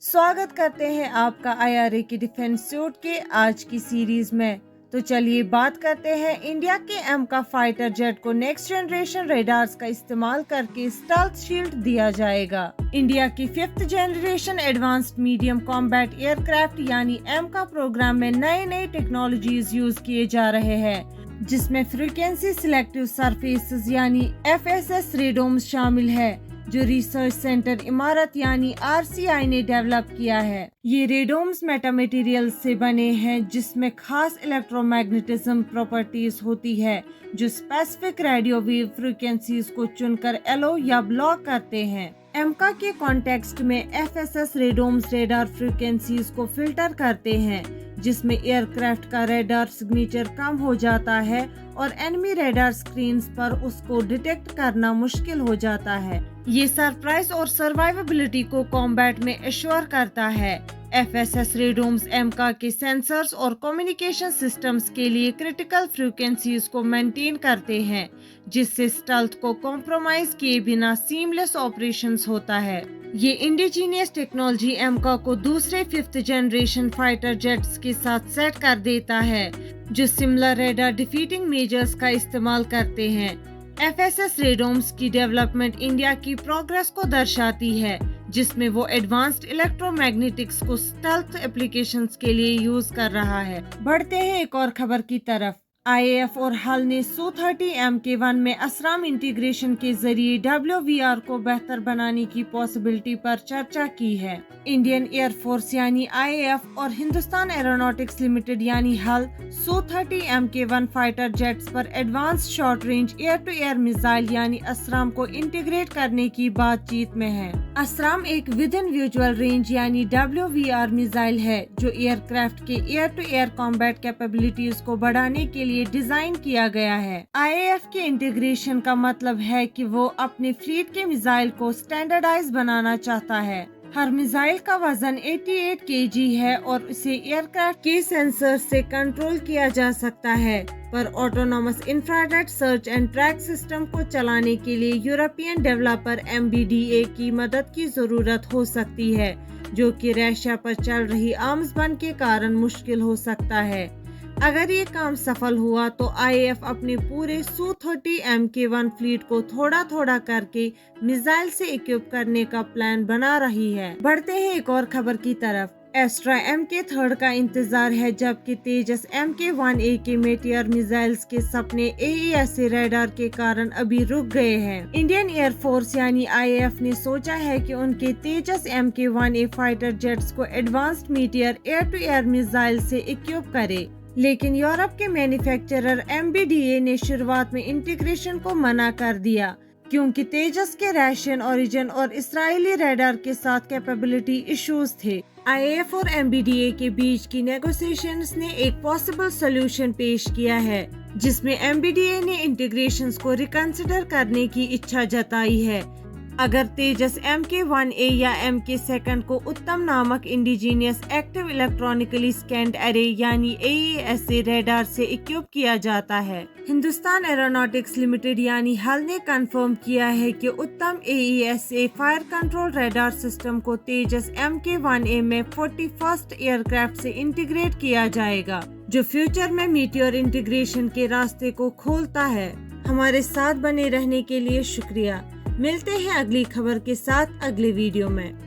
स्वागत करते हैं आपका आईआरए की डिफेंस सूट के आज की सीरीज में। तो चलिए बात करते हैं इंडिया के एम का फाइटर जेट को नेक्स्ट जनरेशन रेडार्स का इस्तेमाल करके स्टेल्थ शील्ड दिया जाएगा। इंडिया की 5th generation advanced medium combat aircraft यानी एम का प्रोग्राम में नए टेक्नोलॉजीज यूज किए जा रहे हैं, जिसमें फ्रीक्वेंसी सिलेक्टिव सरफेसेस यानी FSS रेडोम्स शामिल है, जो रिसर्च सेंटर इमारत यानी RCI ने डेवलप किया है। ये रेडोम्स मेटा मटेरियल से बने हैं, जिसमें खास इलेक्ट्रोमैग्नेटिज्म प्रॉपर्टीज होती है, जो स्पेसिफिक रेडियो वेव फ्रीक्वेंसीज को चुनकर एलो या ब्लॉक करते हैं। एमका के कॉन्टेक्स्ट में FSS रेडोम्स रेडार फ्रीक्वेंसीज को फिल्टर करते हैं, जिसमें एयरक्राफ्ट का रेडार सिग्नेचर कम हो जाता है और एनिमी रेडार स्क्रीन्स पर उसको डिटेक्ट करना मुश्किल हो जाता है। ये सरप्राइज और सर्वाइवेबिलिटी को कॉम्बैट में एश्योर करता है। FSS रेडोम्स एमका के सेंसर्स और कम्युनिकेशन सिस्टम्स के लिए क्रिटिकल फ्रीक्वेंसीज को मेंटेन करते हैं, जिससे स्टेल्थ को कॉम्प्रोमाइज किए बिना सीमलेस ऑपरेशंस होता है। ये इंडिजीनियस टेक्नोलॉजी एमका को दूसरे 5th जनरेशन फाइटर जेट्स के साथ सेट कर देता है, जो सिमिलर रेडार डिफीटिंग मेजर्स का इस्तेमाल करते हैं। FSS रेडोम्स की डेवलपमेंट इंडिया की प्रोग्रेस को दर्शाती है, जिसमें वो एडवांस्ड इलेक्ट्रोमैग्नेटिक्स को स्टेल्थ एप्लीकेशंस के लिए यूज कर रहा है। बढ़ते हैं एक और खबर की तरफ। IAF और हल ने Su-30 Mk1 में असराम इंटीग्रेशन के जरिए WVR को बेहतर बनाने की पॉसिबिलिटी पर चर्चा की है। इंडियन एयरफोर्स यानी IAF और हिंदुस्तान एरोनॉटिक्स लिमिटेड यानी हल Su-30 Mk1 फाइटर जेट्स पर advance short range air to air missile यानी असराम को इंटीग्रेट करने की बातचीत में है। असराम एक विद इन विजुअल रेंज यानी WVR मिसाइल है, जो एयरक्राफ्ट के air to air combat capabilities को बढ़ाने के लिए डिजाइन किया गया है। IAF के इंटीग्रेशन का मतलब है कि वो अपने फ्लीट के मिसाइल को स्टैंडर्डाइज बनाना चाहता है। हर मिसाइल का वजन 88 kg है और इसे एयरक्राफ्ट के सेंसर से कंट्रोल किया जा सकता है, पर autonomous infrared search and track system को चलाने के लिए यूरोपियन डेवलपर MBDA की मदद की जरूरत हो सकती है, जो कि रशिया पर चल रही आर्म्स बंद के कारण मुश्किल हो सकता है। अगर ये काम सफल हुआ तो IAF अपने पूरे Su-30 Mk1 फ्लीट को थोड़ा करके मिसाइल से इक्विप करने का प्लान बना रही है। बढ़ते हैं एक और खबर की तरफ। एस्ट्रा Mk3 का इंतजार है, जबकि तेजस Mk1A के मेटियर मिसाइल्स के सपने AESA रेडार के कारण अभी रुक गए हैं। इंडियन एयरफोर्स यानी IAF ने सोचा है कि उनके तेजस Mk1A फाइटर जेट्स को advanced meteor air to air missile से इक्विप करे, लेकिन यूरोप के मैन्युफैक्चरर MBDA ने शुरुआत में इंटीग्रेशन को मना कर दिया, क्योंकि तेजस के रशियन ओरिजिन और इस्राएली रेडार के साथ कैपेबिलिटी इश्यूज थे। IAF और MBDA के बीच की नेगोशिएशंस ने एक पॉसिबल सॉल्यूशन पेश किया है, जिसमें MBDA ने इंटीग्रेशंस को रिकंसिडर करने की इच्छा जताई है। अगर तेजस Mk1A या Mk2 को उत्तम नामक indigenous active electronically scanned array यानी AESA रेडार से इक्विप किया जाता है। हिंदुस्तान एरोनॉटिक्स लिमिटेड यानी हल ने कंफर्म किया है कि उत्तम AESA fire control radar system को तेजस Mk1A में 41st एयरक्राफ्ट से इंटीग्रेट किया जाएगा, जो फ्यूचर में मीटियोर इंटीग्रेशन के रास्ते को खोलता है। हमारे साथ बने रहने के लिए शुक्रिया। मिलते हैं अगली खबर के साथ अगले वीडियो में।